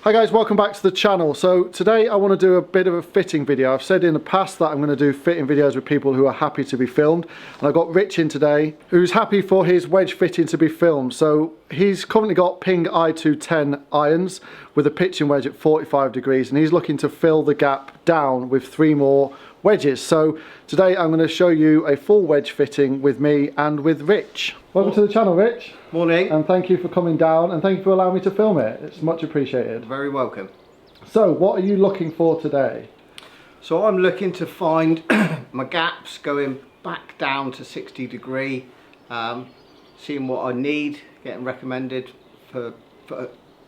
Hi guys, welcome back to the channel. So today I want to do a bit of a fitting video. I've said in the past that I'm going to do fitting videos with people who are happy to be filmed, and I got Rich in today who's happy for his wedge fitting to be filmed. So he's currently got Ping I210 irons with a pitching wedge at 45 degrees, and he's looking to fill the gap down with 3 more wedges. So today I'm going to show you a full wedge fitting with me and with Rich. Welcome to the channel, Rich. Morning. And thank you for coming down, and thank you for allowing me to film it. It's much appreciated. Very welcome. So what are you looking for today? So I'm looking to find my gaps going back down to 60 degree, seeing what I need, getting recommended for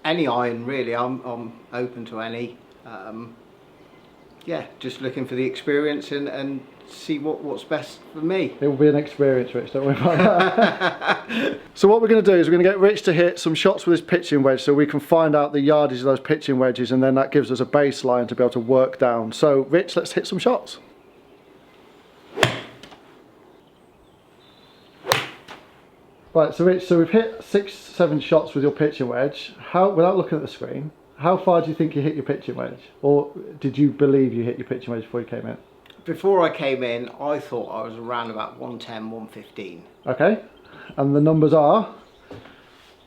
any iron really. I'm open to any. Yeah, just looking for the experience and see what's best for me. It will be an experience, Rich, don't worry about that. So what we're going to do is we're going to get Rich to hit some shots with his pitching wedge so we can find out the yardage of those pitching wedges, and then that gives us a baseline to be able to work down. So Rich, let's hit some shots. Right, so Rich, so we've hit 6-7 shots with your pitching wedge. Without looking at the screen, how far do you think you hit your pitching wedge? Or did you believe you hit your pitching wedge before you came in? Before I came in, I thought I was around about 110, 115. Okay, and the numbers are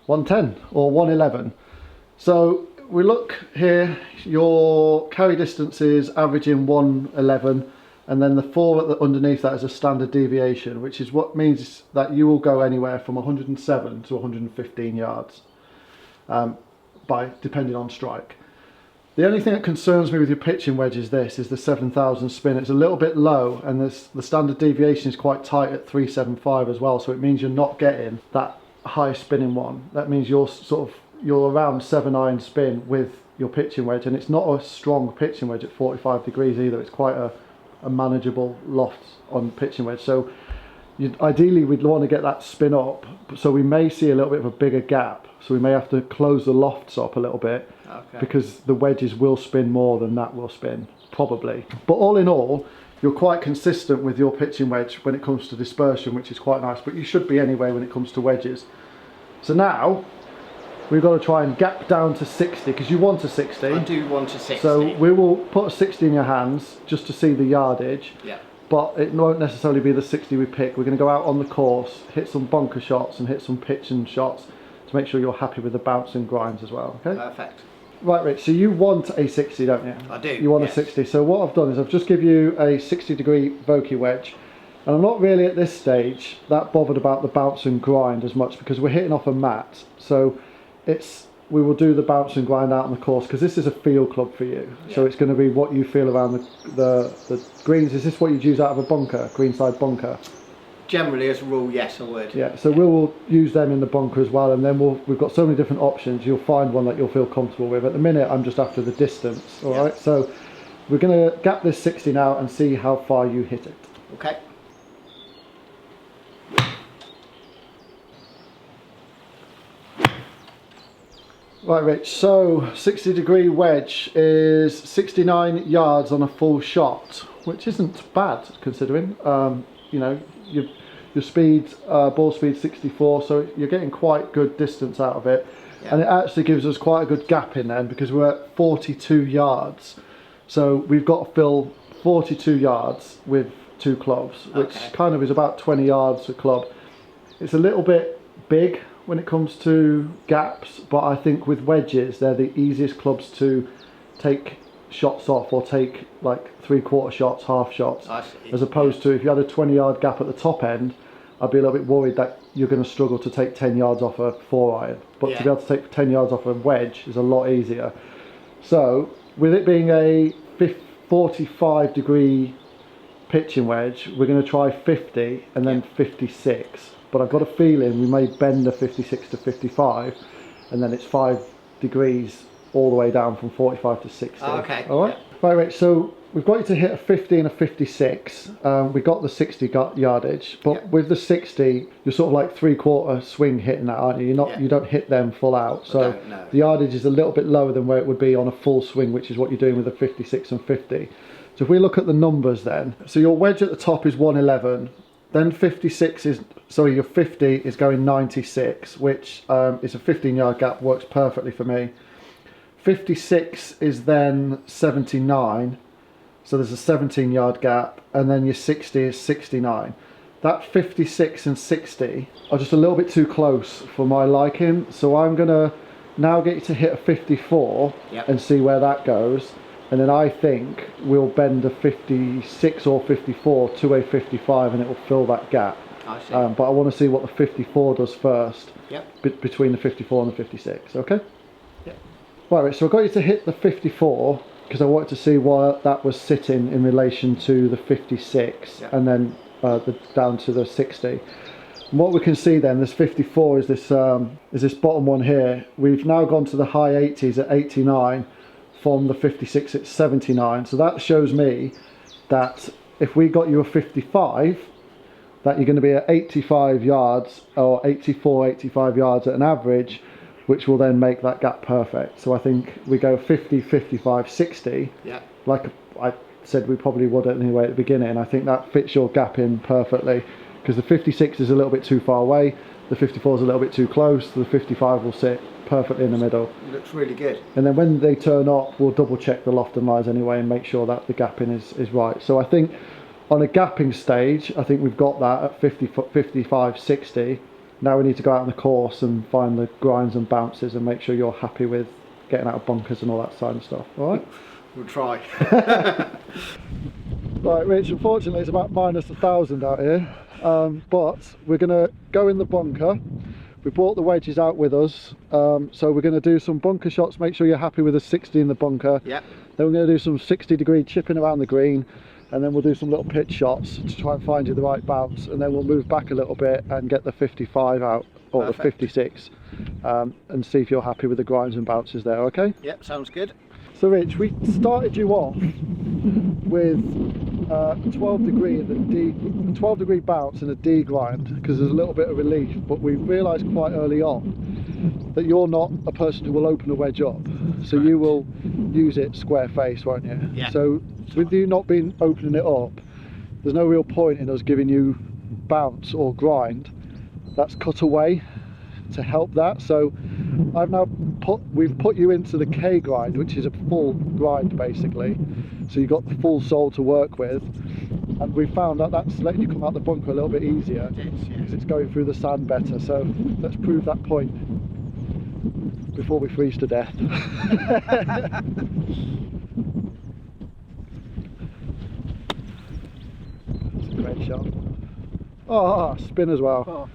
110 or 111. So we look here, your carry distance is averaging 111, and then the 4 underneath that is a standard deviation, which is what means that you will go anywhere from 107 to 115 yards, depending on strike. The only thing that concerns me with your pitching wedge is the 7,000 spin. It's a little bit low, and the standard deviation is quite tight at 375 as well, so it means you're not getting that high spinning one. That means you're around 7 iron spin with your pitching wedge, and it's not a strong pitching wedge at 45 degrees either. It's quite a manageable loft on pitching wedge. So ideally we'd want to get that spin up, so we may see a little bit of a bigger gap, so we may have to close the lofts up a little bit. Okay. Because the wedges will spin more than that will spin, probably. But all in all, you're quite consistent with your pitching wedge when it comes to dispersion, which is quite nice, but you should be anyway when it comes to wedges. So now we've got to try and gap down to 60, because you want a 60. I do want a 60. So we will put a 60 in your hands just to see the yardage. Yeah. But it won't necessarily be the 60 we pick. We're going to go out on the course, hit some bunker shots and hit some pitching shots to make sure you're happy with the bounce and grinds as well. Okay. Perfect. Right, Rich, so you want a 60, don't you? I do. You want a 60. So what I've done is I've just give you a 60 degree Vokey wedge, and I'm not really at this stage that bothered about the bounce and grind as much, because we're hitting off a mat. So we will do the bounce and grind out on the course, because this is a field club for you. Yeah. So it's going to be what you feel around the greens. Is this what you'd use out of a bunker, greenside bunker? Generally, as a rule, yes, I would. Yeah, so we'll use them in the bunker as well, and then we've got so many different options. You'll find one that you'll feel comfortable with. At the minute, I'm just after the distance, all right? So we're going to gap this 60 now and see how far you hit it. Okay. Right, Rich, so 60 degree wedge is 69 yards on a full shot, which isn't bad considering, you know, your speed, ball speed 64, so you're getting quite good distance out of it. Yeah. And it actually gives us quite a good gap in then, because we're at 42 yards. So we've got to fill 42 yards with 2 clubs, which kind of is about 20 yards a club. It's a little bit big when it comes to gaps, but I think with wedges, they're the easiest clubs to take shots off, or take like 3/4 shots, half shots, as opposed to if you had a 20-yard gap at the top end, I'd be a little bit worried that you're going to struggle to take 10 yards off a 4-iron. But to be able to take 10 yards off a wedge is a lot easier. So with it being a 45 degree pitching wedge, we're going to try 50 and then 56. But I've got a feeling we may bend the 56 to 55, and then it's 5 degrees all the way down from 45 to 60. Okay. All right. Yeah. Right, Rich. So we've got you to hit a 50 and a 56. We got the 60 yardage, but with the 60, you're sort of like 3/4 swing hitting that, aren't you? You're not. You don't hit them full out. So the yardage is a little bit lower than where it would be on a full swing, which is what you're doing with the 56 and 50. So if we look at the numbers, then, so your wedge at the top is 111. Then 56 is, sorry, your 50 is going 96, which is a 15-yard gap, works perfectly for me. 56 is then 79, so there's a 17-yard gap, and then your 60 is 69. That 56 and 60 are just a little bit too close for my liking, so I'm gonna now get you to hit a 54 and see where that goes, and then I think we'll bend a 56 or 54 to a 55 and it will fill that gap. I see. But I want to see what the 54 does first. Yep. Between the 54 and the 56, okay? Yep. Right, so I got you to hit the 54 because I wanted to see where that was sitting in relation to the 56 and then down to the 60. And what we can see then, this 54 is this bottom one here. We've now gone to the high 80s at 89 from the 56 at 79. So that shows me that if we got you a 55, that you're going to be at 85 yards or 84, 85 yards at an average, which will then make that gap perfect. So I think we go 50, 55, 60. Yeah. Like I said, we probably would anyway at the beginning. I think that fits your gap in perfectly because the 56 is a little bit too far away. The 54 is a little bit too close. The 55 will sit perfectly in the middle. It looks really good. And then when they turn up, we'll double check the loft and lies anyway and make sure that the gapping is right. So I think on a gapping stage, I think we've got that at 50, 55, 60. Now we need to go out on the course and find the grinds and bounces and make sure you're happy with getting out of bunkers and all that side of stuff. All right? We'll try. Right, Rich, unfortunately it's about minus 1,000 out here, but we're going to go in the bunker. We brought the wedges out with us, so we're going to do some bunker shots, make sure you're happy with the 60 in the bunker. Yep. Then we're going to do some 60-degree chipping around the green, and then we'll do some little pitch shots to try and find you the right bounce, and then we'll move back a little bit and get the 55 out, or the 56, and see if you're happy with the grinds and bounces there, okay? Yep, sounds good. So Rich, we started you off with 12 degree bounce and a D grind because there's a little bit of relief, but we realised quite early on that you're not a person who will open a wedge up, so you will use it square face, won't you? Yeah. So with you not being opening it up, there's no real point in us giving you bounce or grind that's cut away to help that. So we've put you into the K grind, which is a full grind basically, so you've got the full sole to work with, and we found that that's letting you come out the bunker a little bit easier because it's going through the sand better. So let's prove that point before we freeze to death. That's a great shot. Oh, spin as well. Oh.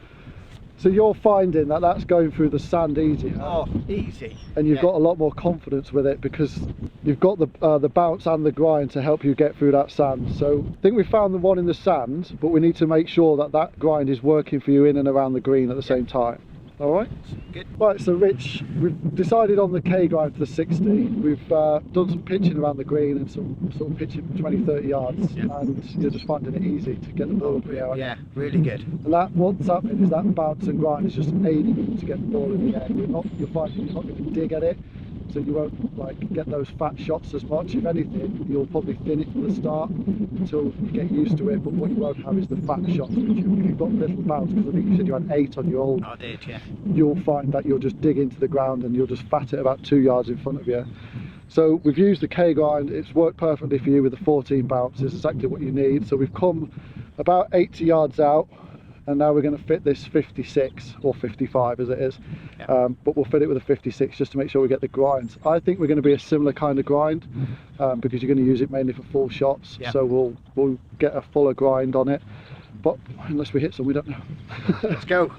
So you're finding that that's going through the sand easier. Oh, easy. And you've got a lot more confidence with it because you've got the bounce and the grind to help you get through that sand. So I think we found the one in the sand, but we need to make sure that that grind is working for you in and around the green at the same time. All right? Good. Right, so Rich, we've decided on the K grind for the 60. We've done some pitching around the green and some sort of pitching 20, 30 yards, and you're just finding it easy to get the ball up in the air. Yeah, really good. And that, what's happening is that bounce and grind is just aiding you to get the ball in the air. You're finding you're not going to dig at it, so you won't like get those fat shots as much. If anything, you'll probably thin it from the start until you get used to it, but what you won't have is the fat shots, which if you've got little bounce, because I think you said you had 8 on your old, I did, yeah. you'll find that you'll just dig into the ground and you'll just fat it about 2 yards in front of you. So we've used the K grind, it's worked perfectly for you with the 14 bounce, it's exactly what you need. So we've come about 80 yards out, and now we're going to fit this 56 or 55 as it is, but we'll fit it with a 56 just to make sure we get the grinds. I think we're going to be a similar kind of grind because you're going to use it mainly for full shots, so we'll get a fuller grind on it, but unless we hit some, we don't know. Let's go.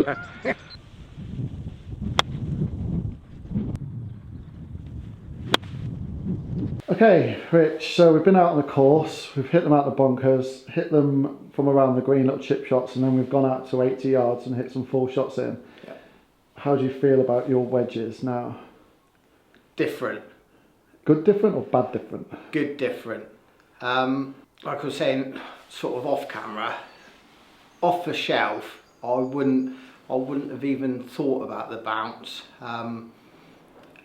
Okay, Rich, so we've been out on the course, we've hit them out the bunkers, hit them from around the green, little chip shots, and then we've gone out to 80 yards and hit some full shots in. Yeah. How do you feel about your wedges now? Different. Good different or bad different? Good different. Like I was saying, sort of off camera, off the shelf, I wouldn't have even thought about the bounce.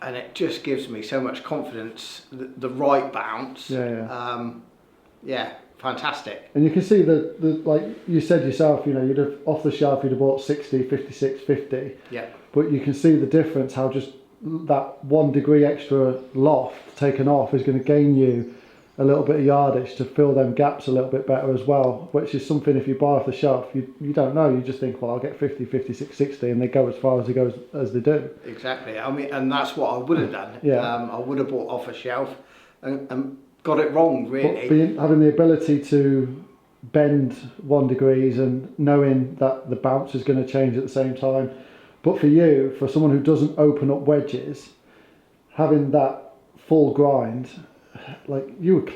And it just gives me so much confidence, the right bounce. Yeah, fantastic. And you can see the like you said yourself, you know, you'd have off the shelf, you'd have bought 60, 56, 50. Yeah. But you can see the difference, how just that 1 degree extra loft taken off is going to gain you a little bit of yardage to fill them gaps a little bit better as well, which is something if you buy off the shelf, you don't know. You just think, well, I'll get 50, 56, 60, and they go as far as they do. Exactly. I mean, and that's what I would have done. Yeah. I would have bought off a shelf and got it wrong, really. But having the ability to bend 1 degrees and knowing that the bounce is going to change at the same time. But for you, for someone who doesn't open up wedges, having that full grind, like you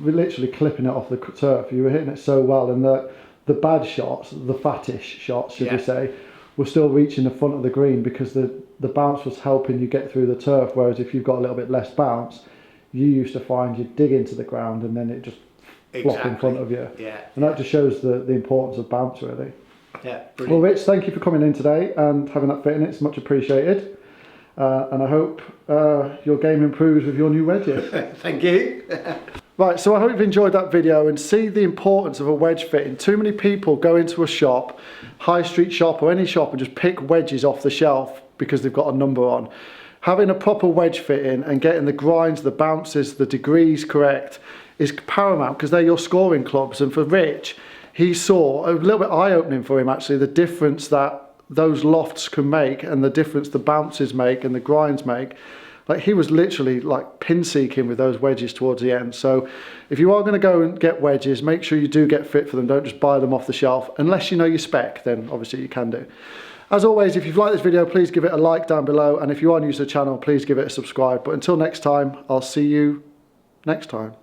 were literally clipping it off the turf. You were hitting it so well, and the bad shots, the fattish shots, should we say, were still reaching the front of the green because the bounce was helping you get through the turf. Whereas if you've got a little bit less bounce, you used to find you'd dig into the ground and then it just flop in front of you. Yeah. And that just shows the importance of bounce, really. Yeah. Brilliant. Well, Rich, thank you for coming in today and having that fit in. It's much appreciated. And I hope your game improves with your new wedges. Thank you. Right, so I hope you've enjoyed that video and see the importance of a wedge fitting. Too many people go into a shop, high street shop or any shop, and just pick wedges off the shelf because they've got a number on. Having a proper wedge fitting and getting the grinds, the bounces, the degrees correct is paramount because they're your scoring clubs. And for Rich, he saw, a little bit eye-opening for him actually, the difference that those lofts can make and the difference the bounces make and the grinds make. Like he was literally like pin seeking with those wedges towards the end. So if you are going to go and get wedges, make sure you do get fit for them. Don't just buy them off the shelf. Unless you know your spec, then obviously you can do. As always, if you've liked this video, please give it a like down below. And if you are new to the channel, please give it a subscribe. But until next time, I'll see you next time.